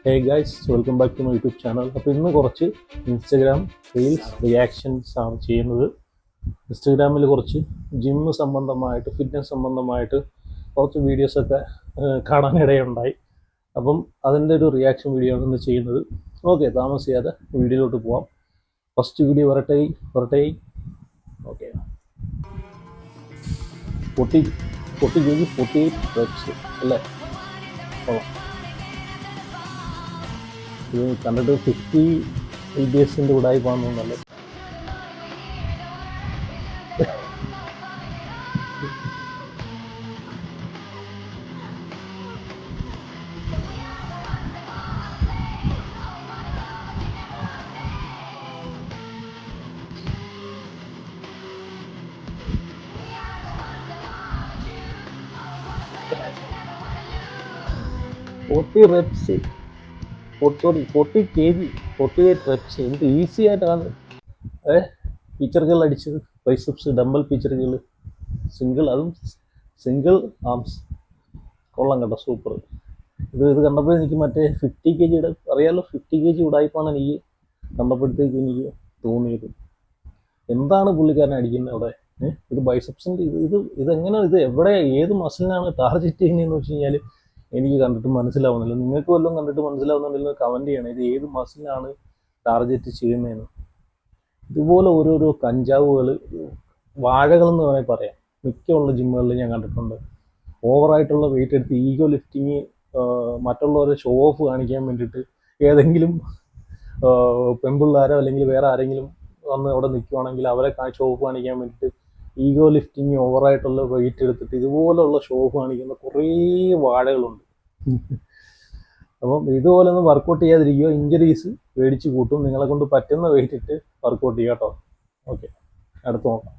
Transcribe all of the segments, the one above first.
Hey guys, welcome back to my YouTube channel. അപ്പോൾ ഇന്ന് കുറച്ച് ഇൻസ്റ്റഗ്രാം റീൽസ് റിയാക്ഷൻസ് ആണ് ചെയ്യുന്നത്. ഇൻസ്റ്റഗ്രാമിൽ കുറച്ച് ജിമ്മ് സംബന്ധമായിട്ട് ഫിറ്റ്നസ് സംബന്ധമായിട്ട് കുറച്ച് വീഡിയോസൊക്കെ കാണാനിടയുണ്ടായി. അപ്പം അതിൻ്റെ ഒരു റിയാക്ഷൻ വീഡിയോ ആണ് ഇന്ന് ചെയ്യുന്നത്. ഓക്കെ, താമസിയാതെ വീഡിയോയിലോട്ട് പോവാം. ഫസ്റ്റ് വീഡിയോ വരട്ടെ. ഓക്കെ, 48 reps അല്ലേ? ഇത് കണ്ടിട്ട് 50 LBSൻ്റെ ഉടായി പോകുന്നല്ലേ. reps 40 kg 48 reps എന്ത് ഈസി ആയിട്ടാണ് പിക്ചറുകൾ അടിച്ചത്. ബൈസെപ്സ് ഡംബൽ പിക്ചറുകൾ അതും സിംഗിൾ ആംസ് കൊള്ളാം കേട്ടോ, സൂപ്പർ. ഇത് കണ്ടപ്പോൾ എനിക്ക് മറ്റേ 50 kg അറിയാലോ, 50 kg ഉടായിപ്പാണ് എനിക്ക് കണ്ടപ്പോഴത്തേക്ക് എനിക്ക് തോന്നിയത്. എന്താണ് പുള്ളിക്കാരൻ അടിക്കുന്നത് അവിടെ? ഇത് ബൈസെപ്സിൻ്റെ ഇതെങ്ങനെ, ഇത് എവിടെ ഏത് മസിലിനാണ് ടാർഗറ്റ് ചെയ്യുന്നതെന്ന് വെച്ച് കഴിഞ്ഞാൽ എനിക്ക് കണ്ടിട്ട് മനസ്സിലാവുന്നില്ല. നിങ്ങൾക്ക് വല്ലതും കണ്ടിട്ട് മനസ്സിലാവുന്നുണ്ടെങ്കിൽ കമൻറ്റ് ചെയ്യണം, ഇത് ഏത് മസിലാണ് ടാർഗറ്റ് ചെയ്യുന്നതെന്ന്. ഇതുപോലെ ഓരോരോ കഞ്ചാവുകൾ, വാഴകളെന്ന് വേണമെങ്കിൽ പറയാം, മിക്കുള്ള ജിമ്മുകളിൽ ഞാൻ കണ്ടിട്ടുണ്ട്. ഓവറായിട്ടുള്ള വെയിറ്റ് എടുത്ത് ഈഗോ ലിഫ്റ്റിങ്, മറ്റുള്ളവരെ ഷോ ഓഫ് കാണിക്കാൻ വേണ്ടിയിട്ട് ഏതെങ്കിലും പെൺപിള്ളാരോ അല്ലെങ്കിൽ വേറെ ആരെങ്കിലും വന്ന് അവിടെ നിൽക്കുവാണെങ്കിൽ അവരെ ഷോ ഓഫ് കാണിക്കാൻ വേണ്ടിയിട്ട് ഈഗോ ലിഫ്റ്റിങ്, ഓവറായിട്ടുള്ള വെയിറ്റ് എടുത്തിട്ട് ഇതുപോലുള്ള ഷോ ഓഫ് കാണിക്കുന്ന കുറേ വാഴകളുണ്ട്. അപ്പം ഇതുപോലെ ഒന്ന് വർക്കൗട്ട് ചെയ്യാതിരിക്കുക, ഇഞ്ചറീസ് മേടിച്ച് കൂട്ടും. നിങ്ങളെ കൊണ്ട് പറ്റുന്ന വെയിറ്റ് ഇട്ട് വർക്കൗട്ട് ചെയ്യുക കേട്ടോ. ഓക്കെ, അടുത്ത് നോക്കാം.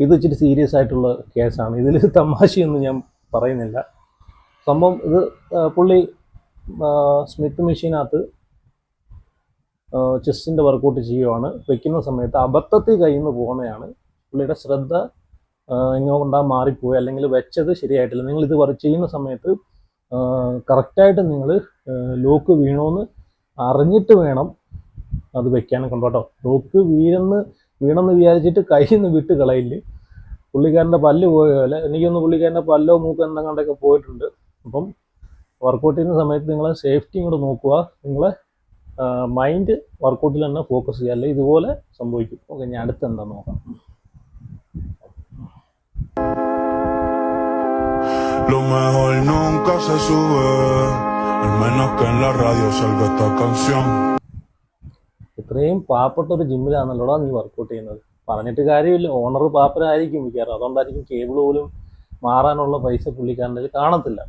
ഇത് ഇച്ചിരി സീരിയസ് ആയിട്ടുള്ള കേസാണ്. ഇതിൽ തമാശയൊന്നും ഞാൻ പറയുന്നില്ല. സംഭവം ഇത് പുള്ളി സ്മിത്ത് മെഷീനകത്ത് ചെസ്റ്റിൻ്റെ വർക്കൗട്ട് ചെയ്യുവാണ്. വെക്കുന്ന സമയത്ത് അബദ്ധത്തിൽ കയ്യിൽ നിന്ന് പോകുന്നതാണ്. പുള്ളിയുടെ ശ്രദ്ധ എങ്ങോട്ടാ മാറിപ്പോയി, അല്ലെങ്കിൽ വെച്ചത് ശരിയായിട്ടില്ല. നിങ്ങളിത് ചെയ്യുന്ന സമയത്ത് കറക്റ്റായിട്ട് നിങ്ങൾ ലോക്ക് വീണോന്ന് അറിഞ്ഞിട്ട് വേണം അത് വെക്കാനൊക്കെ ഉണ്ട് കേട്ടോ. ലോക്ക് വീണെന്ന് വിചാരിച്ചിട്ട് കയ്യിൽ നിന്ന് വിട്ട് കളയില്ല. പുള്ളിക്കാരൻ്റെ പല്ല് പോയ പോലെ എനിക്കൊന്ന് പുള്ളിക്കാരൻ്റെ പല്ലോ മൂക്കോ എന്തെങ്കിലൊക്കെ പോയിട്ടുണ്ട്. അപ്പം വർക്കൗട്ട് ചെയ്യുന്ന സമയത്ത് നിങ്ങളെ സേഫ്റ്റിയും കൂടെ നോക്കുക. നിങ്ങളെ മൈൻഡ് വർക്കൗട്ടിൽ തന്നെ ഫോക്കസ് ചെയ്യുക, അല്ലെങ്കിൽ ഇതുപോലെ സംഭവിക്കും. ഓക്കെ, ഞാൻ അടുത്ത് എന്താ നോക്കാം. Lo mejor nunca se sube, al menos que en la radio salga esta canción. ഇത്രയും പാവപ്പെട്ട ഒരു ജിമ്മിലാണല്ലോടാ നീ വർക്കൗട്ട് ചെയ്യുന്നത്. പറഞ്ഞിട്ട് കാര്യമില്ല, ഓണർ പാപ്പനായിരിക്കും മിക്കവാറും. അതുകൊണ്ടായിരിക്കും കേബിൾ പോലും മാറാനുള്ള പൈസ പുള്ളിക്കാരൻ്റെ കാണത്തില്ല.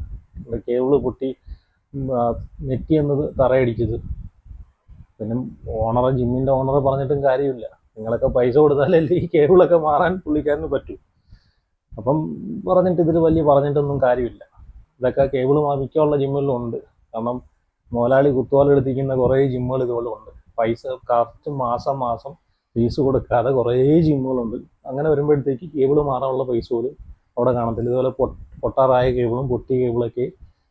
കേബിള് പൊട്ടി നെറ്റി എന്നത് തറയടിച്ചത്. പിന്നെ ജിമ്മിൻ്റെ ഓണർ പറഞ്ഞിട്ടും കാര്യമില്ല. നിങ്ങളൊക്കെ പൈസ കൊടുത്താലല്ലേ ഈ കേബിളൊക്കെ മാറാൻ പുള്ളിക്കാരന് പറ്റൂ. അപ്പം ഇതിൽ വലിയ പറഞ്ഞിട്ടൊന്നും കാര്യമില്ല. ഇതൊക്കെ കേബിൾ മിക്കുള്ള ജിമ്മുകളിലും ഉണ്ട്. കാരണം മുതലാളി കുത്തുവാലെടുത്തിരിക്കുന്ന കുറേ ജിമ്മുകൾ ഇതുപോലെ ഉണ്ട്. പൈസ കറക്റ്റ് മാസം ഫീസ് കൊടുക്കാതെ കുറേ ജിമ്മുകളുണ്ട്. അങ്ങനെ വരുമ്പോഴത്തേക്ക് കേബിൾ മാറാനുള്ള പൈസ പോലും അവിടെ കാണത്തില്ല. ഇതുപോലെ പൊട്ടാറായ കേബിളും പൊട്ടിയ കേബിളൊക്കെ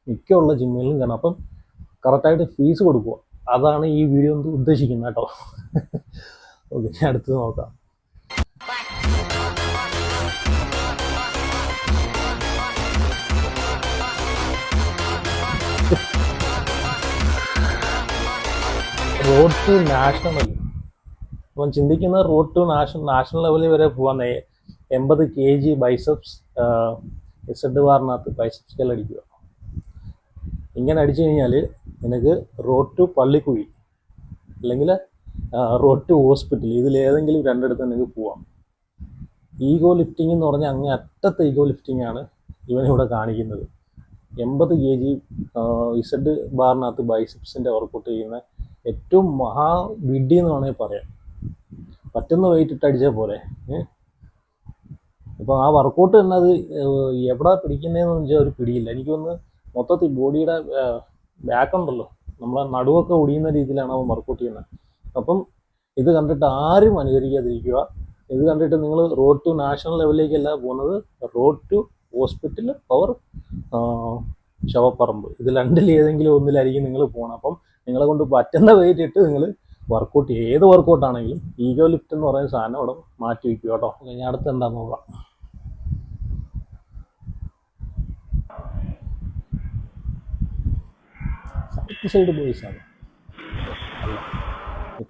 മിക്കുള്ള ജിമ്മുകളിലും കാണാം. അപ്പം കറക്റ്റായിട്ട് ഫീസ് കൊടുക്കുക. അതാണ് ഈ വീഡിയോ ഉദ്ദേശിക്കുന്നത് കേട്ടോ. ഓക്കെ, ഞാൻ അടുത്ത് നോക്കാം. Road to national. അപ്പം ചിന്തിക്കുന്നത് റോഡ് ടു നാഷണൽ ലെവലിൽ വരെ പോകാൻ 80 kg ബൈസെപ്സ് എസഡ് ബാറിനകത്ത് ബൈസെപ്സ് സ്കെയിൽ അടിക്കുക. ഇങ്ങനെ അടിച്ചു കഴിഞ്ഞാൽ നിനക്ക് റോഡ് ടു പള്ളിക്കുഴി അല്ലെങ്കിൽ റോഡ് ടു ഹോസ്പിറ്റൽ, ഇതിലേതെങ്കിലും രണ്ടിടത്ത് നിനക്ക് പോവാം. ഈഗോ ലിഫ്റ്റിംഗ് എന്ന് പറഞ്ഞാൽ അങ്ങേ അറ്റത്തെ ഈഗോ ലിഫ്റ്റിംഗ് ആണ് ഇവനിവിടെ കാണിക്കുന്നത്. 80 kg ഇസഡ് ബാറിനകത്ത് ബൈസെപ്സിൻ്റെ വർക്കൗട്ട് ചെയ്യുന്ന ഏറ്റവും മഹാവിഡ്ഢി എന്ന് വേണമെങ്കിൽ പറയാം. പറ്റുന്ന വെയിറ്റ് ഇട്ട് അടിച്ചാൽ പോലെ. അപ്പോൾ ആ വർക്കൗട്ട് തന്നെ അത് എവിടെ പിടിക്കുന്നതെന്ന് വെച്ചാൽ ഒരു പിടിയില്ല. എനിക്കൊന്ന് മൊത്തത്തിൽ ബോഡിയുടെ ബാക്ക് ഉണ്ടല്ലോ, നമ്മളെ നടുവൊക്കെ ഒടിയുന്ന രീതിയിലാണ് അവൻ വർക്കൗട്ട് ചെയ്യുന്നത്. അപ്പം ഇത് കണ്ടിട്ട് ആരും അനുകരിക്കാതിരിക്കുക. ഇത് കണ്ടിട്ട് നിങ്ങൾ റോഡ് ടു നാഷണൽ ലെവലിലേക്കല്ല പോകുന്നത്, റോഡ് ടു ഹോസ്പിറ്റൽ ഓർ ശവപ്പറമ്പ്, ഇത് രണ്ടിൽ ഏതെങ്കിലും ഒന്നിലായിരിക്കും നിങ്ങൾ പോകണം. അപ്പം നിങ്ങളെ കൊണ്ട് പറ്റുന്ന വെയിറ്റ് ഇട്ട് നിങ്ങൾ വർക്കൗട്ട്, ഏത് വർക്കൗട്ടാണെങ്കിലും ഈഗോ ലിഫ്റ്റ് എന്ന് പറയുന്ന സാധനം അവിടെ മാറ്റി വയ്ക്കുക കേട്ടോ. ഞാൻ അടുത്ത് എന്താണെന്ന് നോക്കാം. സൈഡ് ബോയ്സാണ്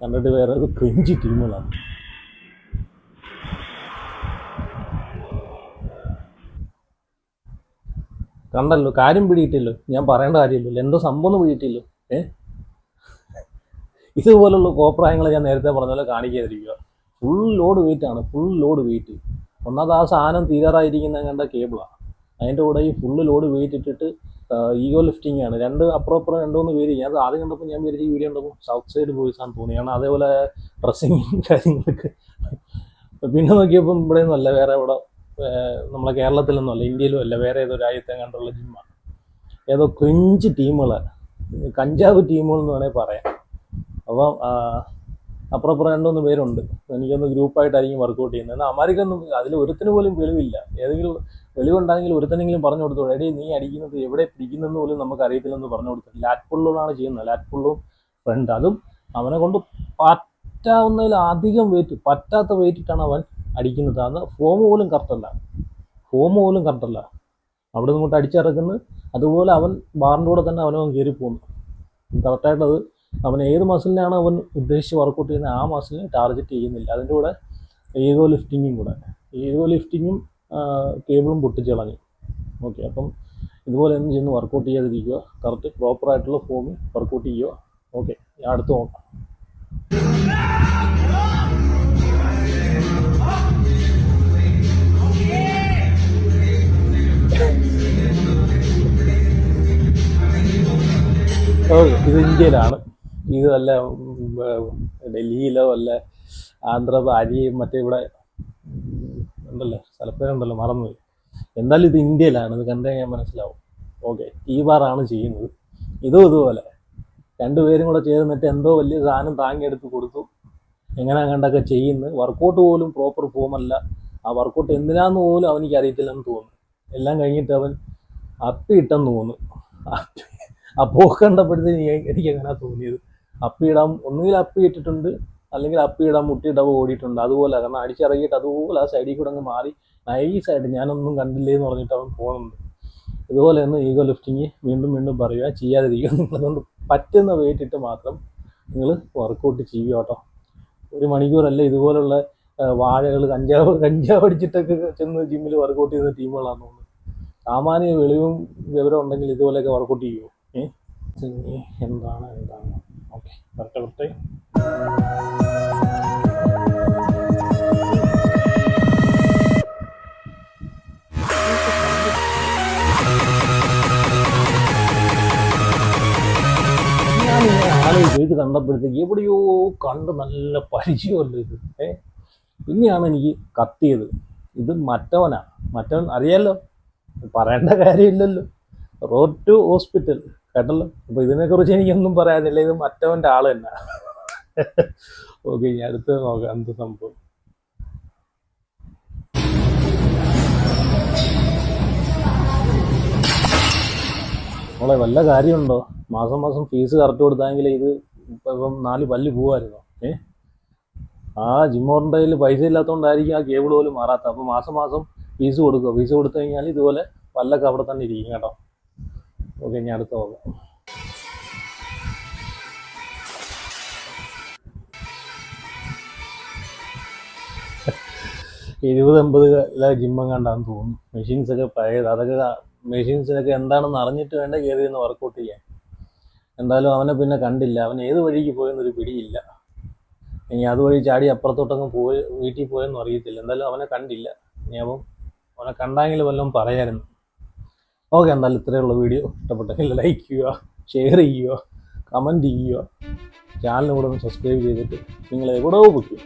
കണ്ടിട്ട് വേറെ ഒരു ക്രിഞ്ച് ടീമുകളാണ്. കണ്ടല്ലോ, കാര്യം പിടിയിട്ടില്ലോ, ഞാൻ പറയേണ്ട കാര്യമില്ലല്ലോ, എന്തോ സംഭവം ഒന്നും പിടിയിട്ടില്ലോ. ഇതുപോലുള്ള കോപ്രായങ്ങൾ ഞാൻ നേരത്തെ പറഞ്ഞ പോലെ കാണിക്കാതിരിക്കുക. ഫുൾ ലോഡ് വെയിറ്റ് ആണ്, ഫുൾ ലോഡ് വെയിറ്റ്. ഒന്നാമത് ആ സാധനം തീരാറായിരിക്കുന്ന കണ്ട കേബിളാണ്, അതിൻ്റെ കൂടെ ഈ ഫുള്ള് ലോഡ് വെയിറ്റ് ഇട്ടിട്ട് ഈഗോ ലിഫ്റ്റിംഗ് ആണ്. അപ്പുറം 2-3 പേര്. ഞാൻ അത് ആദ്യം കണ്ടപ്പോൾ ഞാൻ വിചാരിച്ച വീഡിയോ കണ്ടപ്പോൾ സൗത്ത് സൈഡ് ബോയ്സ് ആണെന്ന് തോന്നി, കാരണം അതേപോലെ ഡ്രസ്സിങ്ങും കാര്യങ്ങളൊക്കെ. പിന്നെ നോക്കിയപ്പം ഇവിടെ ഒന്നുമല്ല, വേറെ ഇവിടെ നമ്മളെ കേരളത്തിലൊന്നുമല്ല, ഇന്ത്യയിലും അല്ല, വേറെ ഏതോ രാജ്യത്തെ കണ്ടുള്ള ജിമ്മാണ്. ഏതോ ക്രിഞ്ച് ടീമുകളാണ്, കഞ്ചാവ് ടീമുകൾ എന്ന് വേണമെങ്കിൽ പറയാം. അപ്പം അപ്പുറം 2-3 പേരുണ്ട്, എനിക്കൊന്ന് ഗ്രൂപ്പായിട്ടായിരിക്കും വർക്കൗട്ട് ചെയ്യുന്നത്. എന്നാൽ അമാരിക്കൊന്നും അതിൽ ഒരുത്തിന് പോലും വെളിവില്ല. ഏതെങ്കിലും വെളിവുണ്ടെങ്കിൽ ഒരുത്തനെങ്കിലും പറഞ്ഞു കൊടുത്തു, എടേ നീ അടിക്കുന്നത് എവിടെ പിടിക്കുന്നതെന്ന് പോലും നമുക്ക് അറിയത്തില്ലെന്ന് പറഞ്ഞു കൊടുത്തു. ലാറ്റ് പുള്ളുകളാണ് ചെയ്യുന്നത്, ലാറ്റ് പുള്ളും ഫ്രണ്ട്. അതും അവനെ കൊണ്ട് പറ്റാവുന്നതിൽ അധികം വെയിറ്റ്, പറ്റാത്ത വെയിറ്റിട്ടാണ് അവൻ അടിക്കുന്നത്. അന്ന് ഫോം പോലും കറക്റ്റല്ല, അവിടെ നിന്നിട്ട് അടിച്ചിറക്കുന്നത്. അതുപോലെ അവൻ ബാറിൻ്റെ കൂടെ തന്നെ അവനവൻ കയറി പോകുന്നു. കറക്റ്റായിട്ടത് അവൻ ഏത് മസിലിനാണ് അവൻ ഉദ്ദേശിച്ച് വർക്കൗട്ട് ചെയ്യുന്നത് ആ മസിലിനെ ടാർഗറ്റ് ചെയ്യുന്നില്ല. അതിൻ്റെ കൂടെ ഈഗോ ലിഫ്റ്റിങ്ങും കേബിളും പൊട്ടിച്ച് കളഞ്ഞു. ഓക്കെ, അപ്പം ഇതുപോലെ ഒന്നും ചെയ്യുന്നു, വർക്കൗട്ട് ചെയ്യാതിരിക്കുക, കറക്റ്റ് പ്രോപ്പറായിട്ടുള്ള ഫോമിൽ വർക്കൗട്ട് ചെയ്യുക. ഓക്കെ, ഞാൻ അടുത്ത് നോക്കാം. ഓക്കെ, ഇത് ഇന്ത്യയിലാണ്. ഇത് വല്ല ഡൽഹിയിലോ വല്ല മറ്റേ ഇവിടെ ഉണ്ടല്ലോ, സ്ഥലപ്പേരുണ്ടല്ലോ, മറന്നുപോയി. എന്തായാലും ഇത് ഇന്ത്യയിലാണ്, ഇത് കണ്ടു കഴിഞ്ഞാൽ മനസ്സിലാവും. ഓക്കെ, ഈ ബാറാണ് ചെയ്യുന്നത്. ഇതുപോലെ 2 പേരും കൂടെ ചേർന്നിട്ട് എന്തോ വലിയ സാധനം താങ്ങിയെടുത്ത് കൊടുത്തു, എങ്ങനെ കണ്ടൊക്കെ ചെയ്യുന്നത്. വർക്കൗട്ട് പോലും പ്രോപ്പർ ഫോമല്ല. ആ വർക്കൗട്ട് എന്തിനാന്ന് പോലും അവനിക്ക് അറിയത്തില്ലെന്ന് തോന്നുന്നു. എല്ലാം കഴിഞ്ഞിട്ട് അവൻ അപ്പിയിട്ടെന്ന് തോന്നുന്നു. അപ്പോൾ കണ്ടപ്പോഴത്തേന് എനിക്ക് എങ്ങനെ തോന്നിയത്, അപ്പിയിടാൻ ഒന്നുകിൽ അപ്പി ഇട്ടിട്ടുണ്ട്, അല്ലെങ്കിൽ അപ്പിയിടാൻ മുട്ടിയിടവ് ഓടിയിട്ടുണ്ട്. അതുപോലെ, കാരണം അടിച്ചിറങ്ങിയിട്ട് അതുപോലെ ആ സൈഡിൽ കൂടെ അങ്ങ് മാറി നൈസായിട്ട് ഞാനൊന്നും കണ്ടില്ലേന്ന് പറഞ്ഞിട്ട് അവൻ പോകുന്നുണ്ട്. ഇതുപോലെ ഒന്ന് ഈഗോ ലിഫ്റ്റിങ് വീണ്ടും പറയുക, ചെയ്യാതിരിക്കുക. നിങ്ങളെക്കൊണ്ട് പറ്റുന്ന വെയിറ്റ് ഇട്ട് മാത്രം നിങ്ങൾ വർക്കൗട്ട് ചെയ്യുക കേട്ടോ. 1 മണിക്കൂറല്ല, ഇതുപോലുള്ള വാഴകൾ കഞ്ചാവ് അടിച്ചിട്ടൊക്കെ ചെന്ന് ജിമ്മിൽ വർക്കൗട്ട് ചെയ്യുന്ന ടീമുകളാണെന്ന് തോന്നുന്നു. സാമാന്യ വെളിവും വിവരം ഉണ്ടെങ്കിൽ ഇതുപോലെയൊക്കെ വർക്കൗട്ട് ചെയ്യുമോ? എന്താണ് ഓക്കെ, കറക്റ്റ്. ഇത് കണ്ടപ്പോഴത്തേക്ക് എവിടെയോ കണ്ട് നല്ല പരിചയമല്ലോ ഇത്. പിന്നെയാണ് എനിക്ക് കത്തിയത്, ഇത് മറ്റവൻ അറിയാലോ, പറയേണ്ട കാര്യമില്ലല്ലോ, റോഡ് ടു ഹോസ്പിറ്റൽ കേട്ടല്ലോ. അപ്പോൾ ഇതിനെക്കുറിച്ച് എനിക്കൊന്നും പറയാനില്ല, ഇത് മറ്റവൻ്റെ ആൾ തന്നെ. ഓക്കെ, ഞാൻ അടുത്ത് നോക്കാം എന്ത് സംഭവം. നമ്മളെ വല്ല കാര്യമുണ്ടോ? മാസം ഫീസ് കറക്റ്റ് കൊടുത്താണെങ്കിൽ ഇത് ഇപ്പം 4 പല്ല് പോവായിരുന്നു. ആ ജിമ്മോറിൻ്റെ കയ്യിൽ പൈസ ഇല്ലാത്തതുകൊണ്ടായിരിക്കും ആ കേബിൾ പോലും മാറാത്ത. അപ്പോൾ മാസം ഫീസ് കൊടുക്കുക. ഫീസ് കൊടുത്തു കഴിഞ്ഞാൽ ഇതുപോലെ പല്ലൊക്കെ അവിടെ തന്നെ ഇരിക്കും കേട്ടോ. ഓക്കെ, ഞാൻ അടുത്ത് നോക്കാം. 70-80 ജിമ്മം കണ്ടാന്ന് തോന്നുന്നു. മെഷീൻസൊക്കെ പഴയത്, അതൊക്കെ മെഷീൻസിനൊക്കെ എന്താണെന്ന് അറിഞ്ഞിട്ട് വേണ്ട കയറിയെന്ന് വർക്കൗട്ട് ചെയ്യാൻ. എന്തായാലും അവനെ പിന്നെ കണ്ടില്ല, അവൻ ഏത് വഴിക്ക് പോയെന്നൊരു പിടിയില്ല. ഇനി അതുവഴി ചാടി അപ്പുറത്തോട്ടങ്ങ് വീട്ടിൽ പോയെന്നും അറിയത്തില്ല. എന്തായാലും അവനെ കണ്ടില്ല. ഇനി അവനെ കണ്ടെങ്കിൽ വല്ലതും പറയായിരുന്നു. ഓക്കെ, എന്തായാലും ഇത്രയുള്ള വീഡിയോ. ഇഷ്ടപ്പെട്ടെങ്കിൽ ലൈക്ക് ചെയ്യുക, ഷെയർ ചെയ്യുക, കമൻറ്റ് ചെയ്യുക, ചാനലിന് കൂടെ ഒന്ന് സബ്സ്ക്രൈബ് ചെയ്തിട്ട് നിങ്ങൾ എവിടെയോ പൊയ്ക്കും.